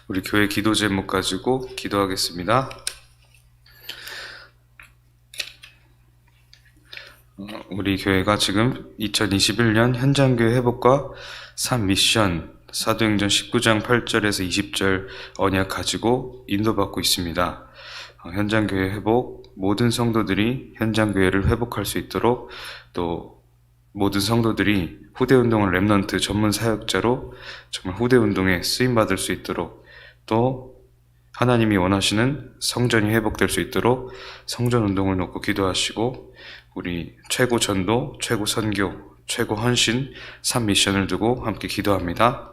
우리 교회 기도 제목 가지고 기도하겠습니다. 우리 교회가 지금 2021년 현장교회 회복과 산 미션 사도행전 19장 8절에서 20절 언약 가지고 인도받고 있습니다. 현장교회 회복, 모든 성도들이 현장교회를 회복할 수 있도록, 또 모든 성도들이 후대운동을 렘넌트 전문 사역자로 정말 후대운동에 쓰임받을 수 있도록, 또 하나님이 원하시는 성전이 회복될 수 있도록 성전운동을 놓고 기도하시고, 우리 최고 전도, 최고 선교, 최고 헌신 3미션을 두고 함께 기도합니다.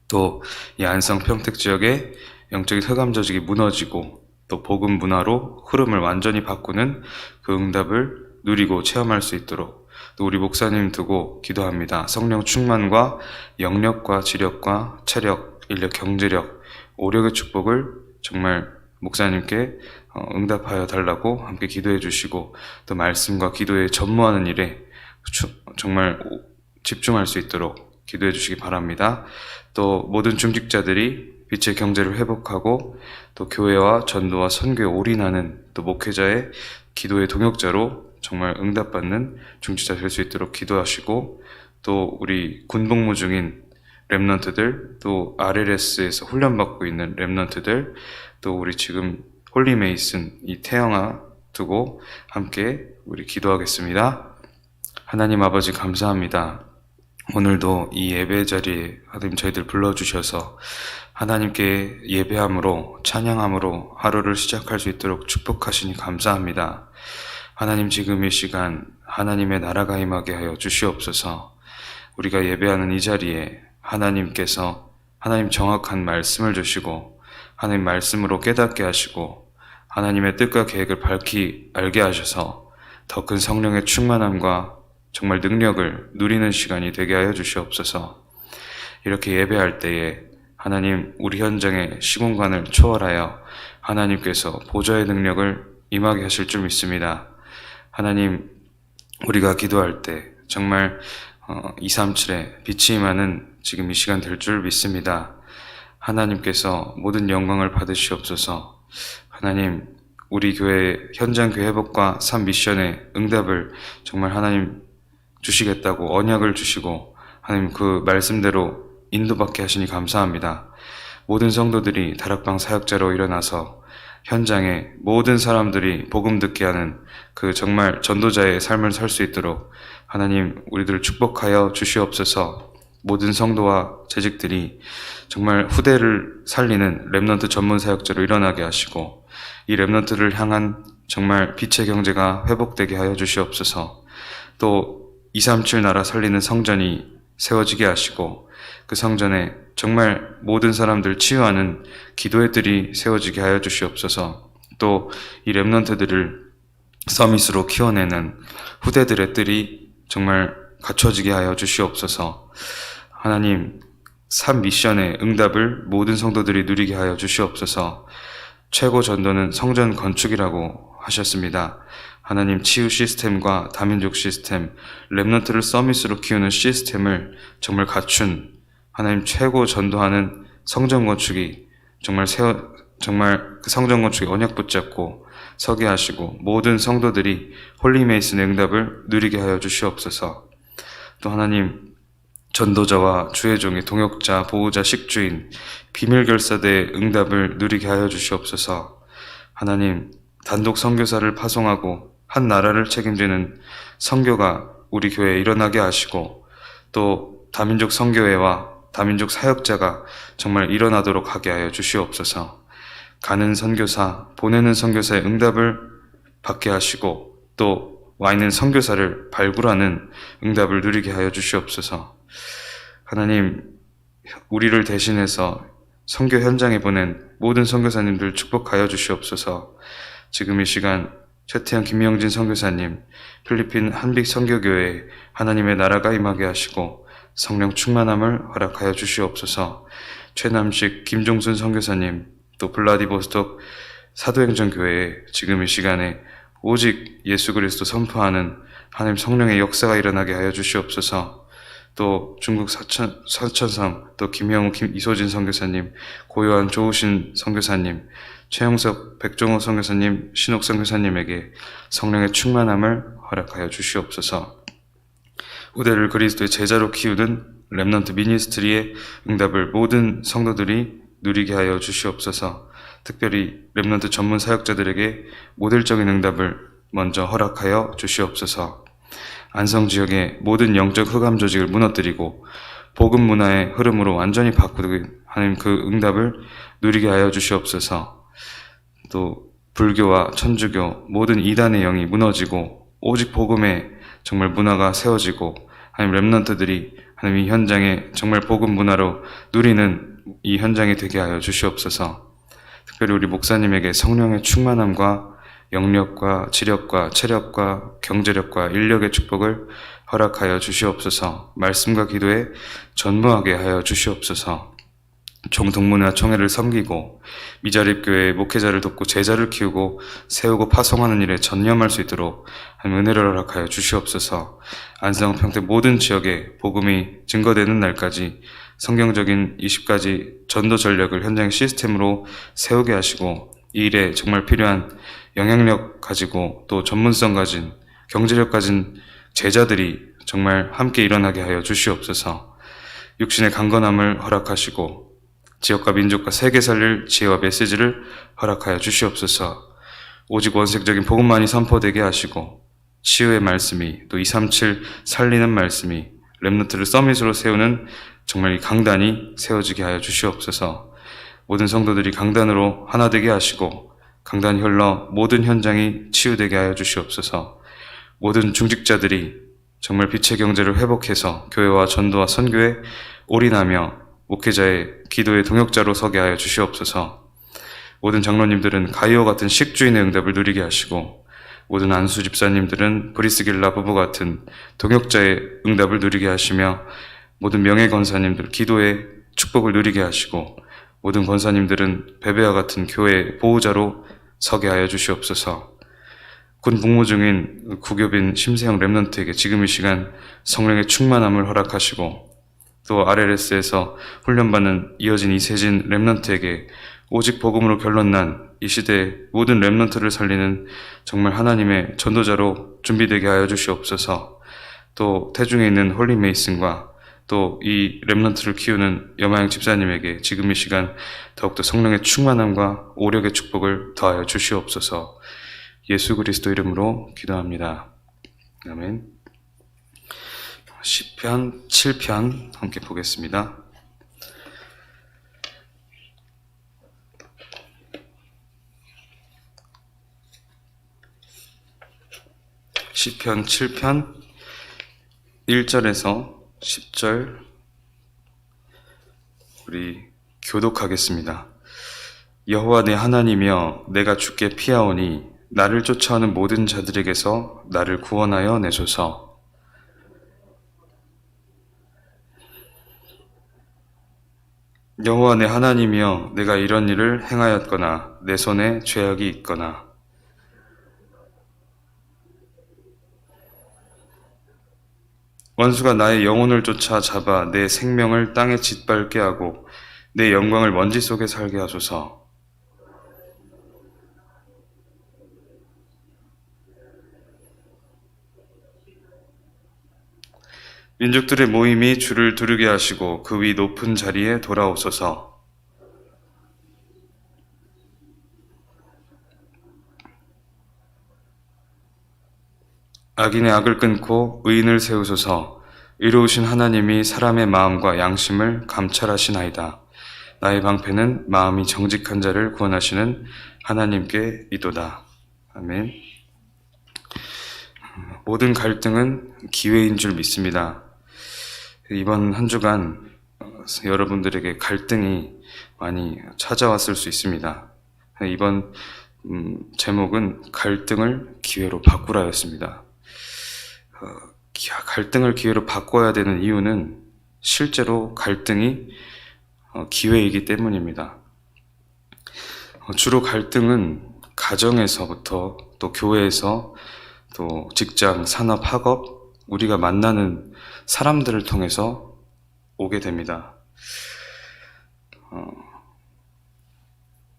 또 이 안성 평택 지역의 영적인 흑암 조직이 무너지고 또 복음 문화로 흐름을 완전히 바꾸는 그 응답을 누리고 체험할 수 있도록 또 우리 목사님 두고 기도합니다. 성령 충만과 영력과 지력과 체력, 인력, 경제력, 오력의 축복을 정말 목사님께 응답하여 달라고 함께 기도해 주시고, 또 말씀과 기도에 전무하는 일에 정말 집중할 수 있도록 기도해 주시기 바랍니다. 또 모든 중직자들이 빛의 경제를 회복하고 또 교회와 전도와 선교에 올인하는 또 목회자의 기도의 동역자로 정말 응답받는 중직자 될 수 있도록 기도하시고, 또 우리 군복무 중인 렘넌트들, 또 RLS에서 훈련받고 있는 렘넌트들, 또 우리 지금 홀리메이슨 이 태영아 두고 함께 우리 기도하겠습니다. 하나님 아버지 감사합니다. 오늘도 이 예배 자리에 하나님 저희들 불러주셔서 하나님께 예배함으로 찬양함으로 하루를 시작할 수 있도록 축복하시니 감사합니다. 하나님 지금 이 시간 하나님의 나라가 임하게 하여 주시옵소서. 우리가 예배하는 이 자리에 하나님께서 하나님 정확한 말씀을 주시고 하나님 말씀으로 깨닫게 하시고 하나님의 뜻과 계획을 밝히 알게 하셔서 더 큰 성령의 충만함과 정말 능력을 누리는 시간이 되게 하여 주시옵소서. 이렇게 예배할 때에 하나님 우리 현장의 시공간을 초월하여 하나님께서 보좌의 능력을 임하게 하실 줄 믿습니다. 하나님 우리가 기도할 때 정말 237에 빛이 임하는 지금 이 시간 될 줄 믿습니다. 하나님께서 모든 영광을 받으시옵소서. 하나님 우리 교회 현장교회 회복과 3미션의 응답을 정말 하나님 주시겠다고 언약을 주시고 하나님 그 말씀대로 인도받게 하시니 감사합니다. 모든 성도들이 다락방 사역자로 일어나서 현장에 모든 사람들이 복음 듣게 하는 그 정말 전도자의 삶을 살 수 있도록 하나님 우리들을 축복하여 주시옵소서. 모든 성도와 재직들이 정말 후대를 살리는 렘넌트 전문 사역자로 일어나게 하시고 이 렘넌트를 향한 정말 빛의 경제가 회복되게 하여 주시옵소서. 또 237 나라 살리는 성전이 세워지게 하시고 그 성전에 정말 모든 사람들 치유하는 기도의 뜰이 세워지게 하여 주시옵소서. 또 이 렘넌트들을 서밋으로 키워내는 후대들의 뜰이 정말 갖춰지게 하여 주시옵소서. 하나님 3미션의 응답을 모든 성도들이 누리게 하여 주시옵소서. 최고 전도는 성전 건축이라고 하셨습니다. 하나님 치유 시스템과 다민족 시스템, 렘넌트를 서밋으로 키우는 시스템을 정말 갖춘 하나님 최고 전도하는 성전 건축이 정말 그 성전 건축에 언약 붙잡고 서게 하시고 모든 성도들이 홀리메이슨의 응답을 누리게 하여 주시옵소서. 또 하나님 전도자와 주의 종의 동역자, 보호자, 식주인, 비밀결사대의 응답을 누리게 하여 주시옵소서. 하나님 단독 선교사를 파송하고 한 나라를 책임지는 선교가 우리 교회에 일어나게 하시고 또 다민족 선교회와 다민족 사역자가 정말 일어나도록 하게 하여 주시옵소서. 가는 선교사, 보내는 선교사의 응답을 받게 하시고 또 와 있는 선교사를 발굴하는 응답을 누리게 하여 주시옵소서. 하나님 우리를 대신해서 선교 현장에 보낸 모든 선교사님들 축복하여 주시옵소서. 지금 이 시간 최태영 김명진 선교사님, 필리핀 한빛 선교교회에 하나님의 나라가 임하게 하시고 성령 충만함을 허락하여 주시옵소서. 최남식 김종순 선교사님, 또 블라디보스톡 사도행전 교회에 지금 이 시간에 오직 예수 그리스도 선포하는 하나님 성령의 역사가 일어나게 하여 주시옵소서. 또 중국 사천삼, 또 김영우, 이소진 선교사님, 고요한 조우신 선교사님, 최영석, 백종호 선교사님, 신옥 선교사님에게 성령의 충만함을 허락하여 주시옵소서. 후대를 그리스도의 제자로 키우는 렘넌트 미니스트리의 응답을 모든 성도들이 누리게 하여 주시옵소서. 특별히 렘넌트 전문 사역자들에게 모델적인 응답을 먼저 허락하여 주시옵소서. 안성 지역의 모든 영적 흑암 조직을 무너뜨리고 복음 문화의 흐름으로 완전히 바꾸게 하는 그 응답을 누리게 하여 주시옵소서. 또 불교와 천주교 모든 이단의 영이 무너지고 오직 복음의 정말 문화가 세워지고 하나님 렘넌트들이 하나님 이 현장에 정말 복음 문화로 누리는 이 현장이 되게 하여 주시옵소서. 특별히 우리 목사님에게 성령의 충만함과 영력과 지력과 체력과 경제력과 인력의 축복을 허락하여 주시옵소서. 말씀과 기도에 전무하게 하여 주시옵소서. 종동문화 총회를 섬기고 미자립교회의 목회자를 돕고 제자를 키우고 세우고 파송하는 일에 전념할 수 있도록 은혜를 허락하여 주시옵소서. 안성 평택 모든 지역에 복음이 증거되는 날까지 성경적인 20가지 전도 전략을 현장 시스템으로 세우게 하시고 이 일에 정말 필요한 영향력 가지고 또 전문성 가진 경제력 가진 제자들이 정말 함께 일어나게 하여 주시옵소서. 육신의 강건함을 허락하시고 지역과 민족과 세계 살릴 지혜와 메시지를 허락하여 주시옵소서. 오직 원색적인 복음만이 선포되게 하시고 치유의 말씀이 또 237 살리는 말씀이 렘넌트를 서밋으로 세우는 정말 이 강단이 세워지게 하여 주시옵소서. 모든 성도들이 강단으로 하나 되게 하시고 강단이 흘러 모든 현장이 치유되게 하여 주시옵소서. 모든 중직자들이 정말 빛의 경제를 회복해서 교회와 전도와 선교에 올인하며 목회자의 기도의 동역자로 서게 하여 주시옵소서. 모든 장로님들은 가이오 같은 식주인의 응답을 누리게 하시고 모든 안수 집사님들은 브리스길라 부부 같은 동역자의 응답을 누리게 하시며 모든 명예 권사님들 기도의 축복을 누리게 하시고 모든 권사님들은 베베와 같은 교회의 보호자로 서게 하여 주시옵소서. 군 복무 중인 구교빈 심세영 렘넌트에게 지금 이 시간 성령의 충만함을 허락하시고 또 RLS에서 훈련받는 이어진 이세진 렘넌트에게 오직 복음으로 결론난 이 시대의 모든 렘넌트를 살리는 정말 하나님의 전도자로 준비되게 하여 주시옵소서. 또 태중에 있는 홀리 메이슨과 또 이 렘넌트를 키우는 여마영 집사님에게 지금 이 시간 더욱더 성령의 충만함과 오력의 축복을 더하여 주시옵소서. 예수 그리스도 이름으로 기도합니다. 아멘. 시편 7편 함께 보겠습니다. 시편 7편 1절에서 10절 우리 교독하겠습니다. 여호와 내 하나님이여 내가 주께 피하오니 나를 쫓아오는 모든 자들에게서 나를 구원하여 내소서. 여호와 내 하나님이여 내가 이런 일을 행하였거나 내 손에 죄악이 있거나 원수가 나의 영혼을 쫓아 잡아 내 생명을 땅에 짓밟게 하고 내 영광을 먼지 속에 살게 하소서. 민족들의 모임이 주를 두르게 하시고 그 위 높은 자리에 돌아오소서. 악인의 악을 끊고 의인을 세우소서. 의로우신 하나님이 사람의 마음과 양심을 감찰하시나이다. 나의 방패는 마음이 정직한 자를 구원하시는 하나님께 이도다. 아멘. 모든 갈등은 기회인 줄 믿습니다. 이번 한 주간 여러분들에게 갈등이 많이 찾아왔을 수 있습니다. 이번 제목은 갈등을 기회로 바꾸라였습니다. 갈등을 기회로 바꿔야 되는 이유는 실제로 갈등이 기회이기 때문입니다. 주로 갈등은 가정에서부터 또 교회에서 또 직장, 산업, 학업, 우리가 만나는 사람들을 통해서 오게 됩니다.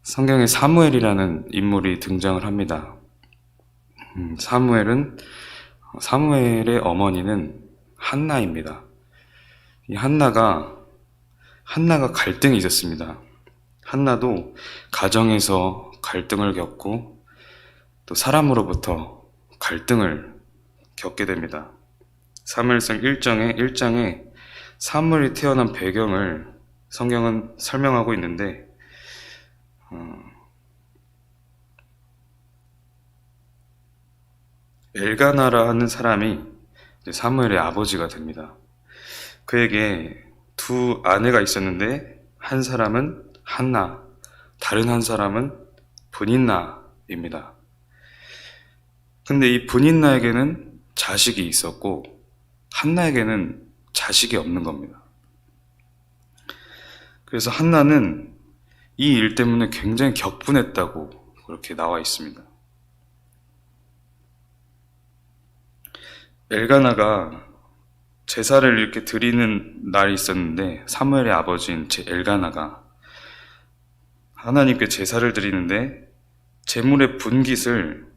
성경에 사무엘이라는 인물이 등장을 합니다. 사무엘의 어머니는 한나입니다. 이 한나가 갈등이 있었습니다. 한나도 가정에서 갈등을 겪고 또 사람으로부터 갈등을 겪게 됩니다. 사무엘상 1장에 사무엘이 태어난 배경을 성경은 설명하고 있는데 엘가나라 하는 사람이 사무엘의 아버지가 됩니다. 그에게 두 아내가 있었는데 한 사람은 한나, 다른 한 사람은 브닌나입니다. 근데 이 브닌나에게는 자식이 있었고 한나에게는 자식이 없는 겁니다. 그래서 한나는 이 일 때문에 굉장히 격분했다고 그렇게 나와 있습니다. 엘가나가 제사를 이렇게 드리는 날이 있었는데 사무엘의 아버지인 엘가나가 하나님께 제사를 드리는데 제물의 분깃을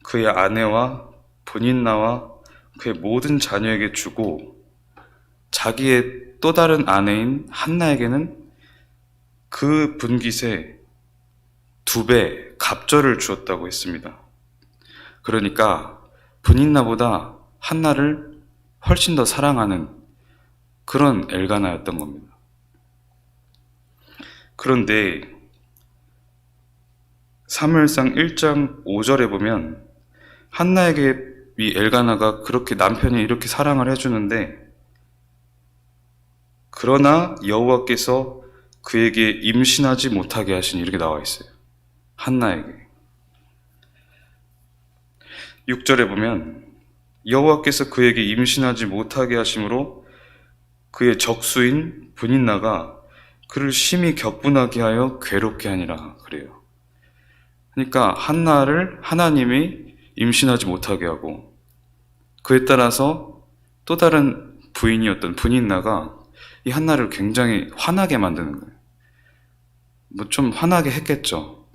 그의 아내와 브닌나와 그의 모든 자녀에게 주고 자기의 또 다른 아내인 한나에게는 그 분깃의 2배 갑절을 주었다고 했습니다. 그러니까 브닌나보다 한나를 훨씬 더 사랑하는 그런 엘가나였던 겁니다. 그런데 사무엘상 1장 5절에 보면 한나에게 이 엘가나가 그렇게 남편이 이렇게 사랑을 해주는데 그러나 여호와께서 그에게 임신하지 못하게 하시니 이렇게 나와 있어요. 한나에게. 6절에 보면 여호와께서 그에게 임신하지 못하게 하심으로 그의 적수인 브닌나가 그를 심히 격분하게 하여 괴롭게 하니라 그래요. 그러니까 한나를 하나님이 임신하지 못하게 하고 그에 따라서 또 다른 부인이었던 브닌나가 이 한나를 굉장히 화나게 만드는 거예요. 뭐 좀 화나게 했겠죠.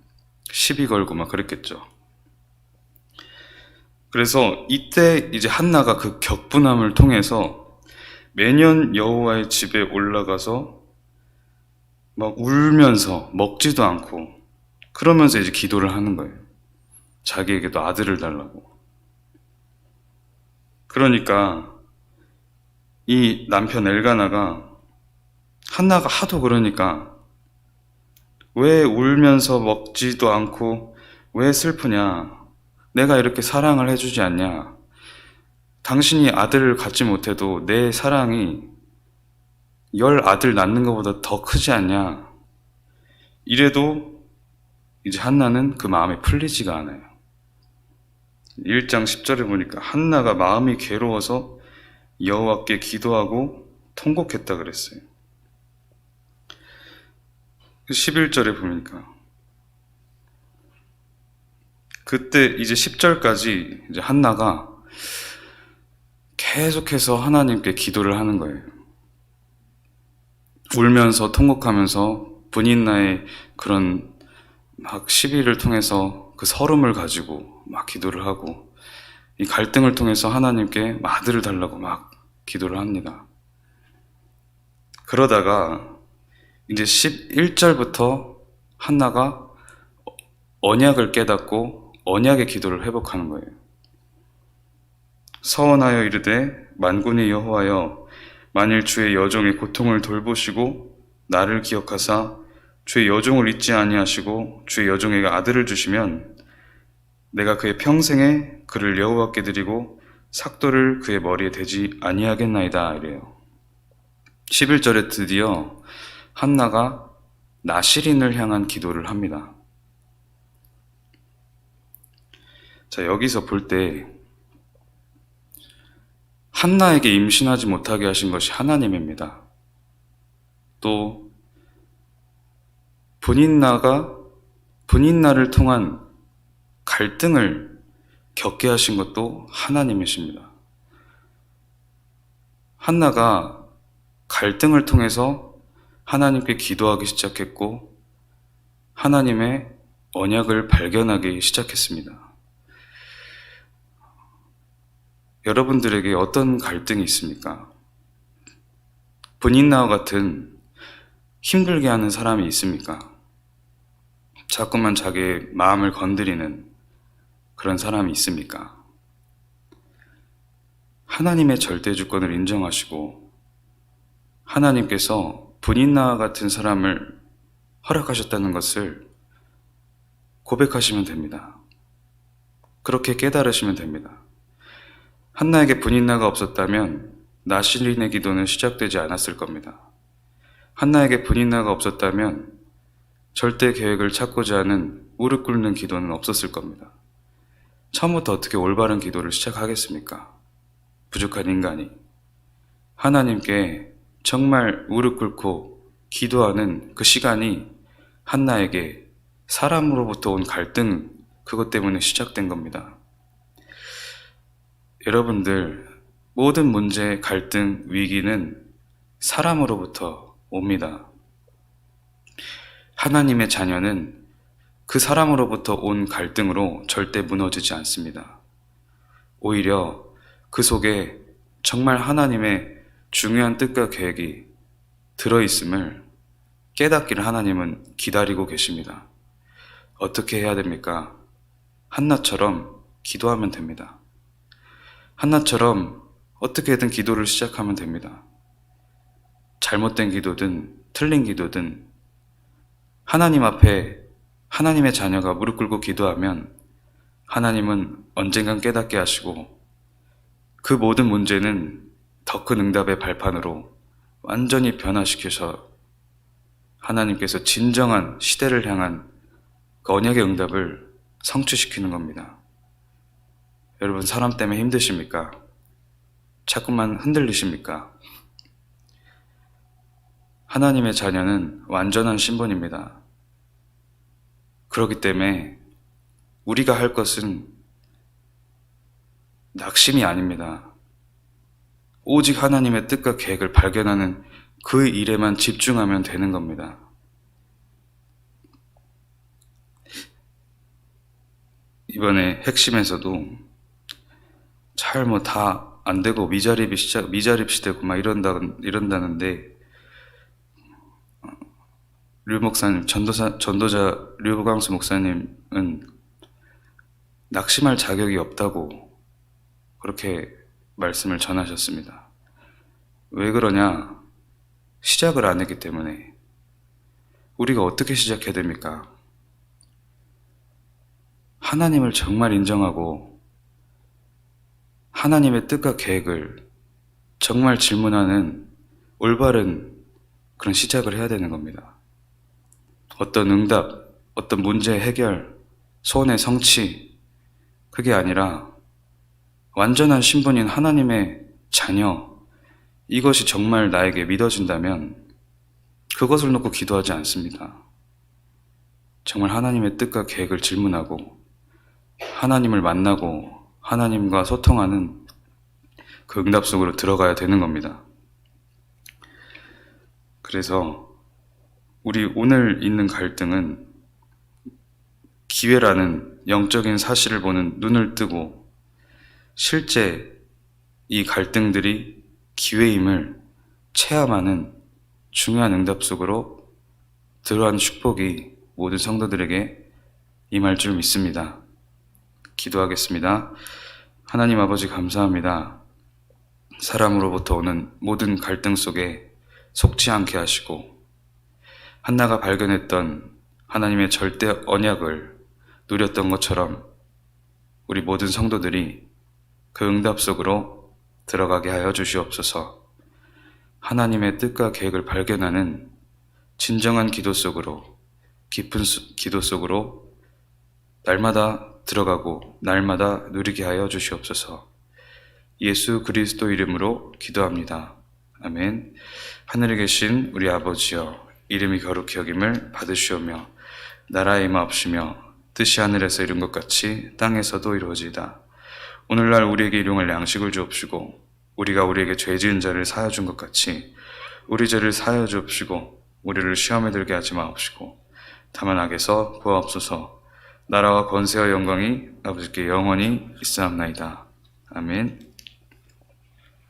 시비 걸고 막 그랬겠죠. 그래서 이때 이제 한나가 그 격분함을 통해서 매년 여호와의 집에 올라가서 막 울면서 먹지도 않고 그러면서 이제 기도를 하는 거예요. 자기에게도 아들을 달라고. 그러니까 이 남편 엘가나가 한나가 하도 그러니까 왜 울면서 먹지도 않고 왜 슬프냐? 내가 이렇게 사랑을 해주지 않냐? 당신이 아들을 갖지 못해도 내 사랑이 10 아들 낳는 것보다 더 크지 않냐? 이래도 이제 한나는 그 마음이 풀리지가 않아요. 1장 10절에 보니까 한나가 마음이 괴로워서 여호와께 기도하고 통곡했다 그랬어요. 11절에 보니까 그때 이제 10절까지 이제 한나가 계속해서 하나님께 기도를 하는 거예요. 울면서 통곡하면서 브닌나의 그런 막 시비를 통해서 그 서름을 가지고 막 기도를 하고 이 갈등을 통해서 하나님께 아들을 달라고 막 기도를 합니다. 그러다가 이제 11절부터 한나가 언약을 깨닫고 언약의 기도를 회복하는 거예요. 서원하여 이르되 만군의 여호와여 만일 주의 여종의 고통을 돌보시고 나를 기억하사 주의 여종을 잊지 아니하시고 주의 여종에게 아들을 주시면 내가 그의 평생에 그를 여호와께 드리고 삭도를 그의 머리에 대지 아니하겠나이다 이래요. 11절에 드디어 한나가 나실인을 향한 기도를 합니다. 자, 여기서 볼 때 한나에게 임신하지 못하게 하신 것이 하나님입니다. 또 브닌나를 통한 갈등을 겪게 하신 것도 하나님이십니다. 한나가 갈등을 통해서 하나님께 기도하기 시작했고 하나님의 언약을 발견하기 시작했습니다. 여러분들에게 어떤 갈등이 있습니까? 분인나와 같은 힘들게 하는 사람이 있습니까? 자꾸만 자기의 마음을 건드리는 그런 사람이 있습니까? 하나님의 절대 주권을 인정하시고 하나님께서 분인나와 같은 사람을 허락하셨다는 것을 고백하시면 됩니다. 그렇게 깨달으시면 됩니다. 한나에게 분인나가 없었다면 나실인의 기도는 시작되지 않았을 겁니다. 한나에게 분인나가 없었다면 절대 계획을 찾고자 하는 무릎 꿇는 기도는 없었을 겁니다. 처음부터 어떻게 올바른 기도를 시작하겠습니까? 부족한 인간이. 하나님께 정말 무릎 꿇고 기도하는 그 시간이 한나에게 사람으로부터 온 갈등, 그것 때문에 시작된 겁니다. 여러분들, 모든 문제, 갈등, 위기는 사람으로부터 옵니다. 하나님의 자녀는 그 사람으로부터 온 갈등으로 절대 무너지지 않습니다. 오히려 그 속에 정말 하나님의 중요한 뜻과 계획이 들어있음을 깨닫기를 하나님은 기다리고 계십니다. 어떻게 해야 됩니까? 한나처럼 기도하면 됩니다. 한나처럼 어떻게든 기도를 시작하면 됩니다. 잘못된 기도든 틀린 기도든 하나님 앞에 하나님의 자녀가 무릎 꿇고 기도하면 하나님은 언젠간 깨닫게 하시고 그 모든 문제는 더 큰 응답의 발판으로 완전히 변화시켜서 하나님께서 진정한 시대를 향한 그 언약의 응답을 성취시키는 겁니다. 여러분, 사람 때문에 힘드십니까? 자꾸만 흔들리십니까? 하나님의 자녀는 완전한 신분입니다. 그렇기 때문에 우리가 할 것은 낙심이 아닙니다. 오직 하나님의 뜻과 계획을 발견하는 그 일에만 집중하면 되는 겁니다. 이번에 핵심에서도 잘 뭐 다 안 되고 미자립 시대고 막 이런다는데 류 목사님, 전도자 류광수 목사님은 낙심할 자격이 없다고 그렇게 말씀을 전하셨습니다. 왜 그러냐? 시작을 안 했기 때문에. 우리가 어떻게 시작해야 됩니까? 하나님을 정말 인정하고 하나님의 뜻과 계획을 정말 질문하는 올바른 그런 시작을 해야 되는 겁니다. 어떤 응답, 어떤 문제 해결, 소원의 성취, 그게 아니라 완전한 신분인 하나님의 자녀, 이것이 정말 나에게 믿어진다면 그것을 놓고 기도하지 않습니다. 정말 하나님의 뜻과 계획을 질문하고 하나님을 만나고 하나님과 소통하는 그 응답 속으로 들어가야 되는 겁니다. 그래서 우리 오늘 있는 갈등은 기회라는 영적인 사실을 보는 눈을 뜨고 실제 이 갈등들이 기회임을 체험하는 중요한 응답 속으로 들어간 축복이 모든 성도들에게 임할 줄 믿습니다. 기도하겠습니다. 하나님 아버지, 감사합니다. 사람으로부터 오는 모든 갈등 속에 속지 않게 하시고 한나가 발견했던 하나님의 절대 언약을 누렸던 것처럼 우리 모든 성도들이 그 응답 속으로 들어가게 하여 주시옵소서. 하나님의 뜻과 계획을 발견하는 진정한 기도 속으로, 깊은 기도 속으로 날마다 들어가고 날마다 누리게 하여 주시옵소서. 예수 그리스도 이름으로 기도합니다. 아멘. 하늘에 계신 우리 아버지여, 이름이 거룩히 여김을 받으시오며 나라의 임하옵시며 뜻이 하늘에서 이룬 것 같이 땅에서도 이루어지이다. 오늘날 우리에게 일용할 양식을 주옵시고 우리가 우리에게 죄 지은 자를 사하여 준 것 같이 우리 죄를 사하여 주옵시고 우리를 시험에 들게 하지 마옵시고 다만 악에서 구하옵소서. 나라와 권세와 영광이 아버지께 영원히 있사옵나이다. 아멘.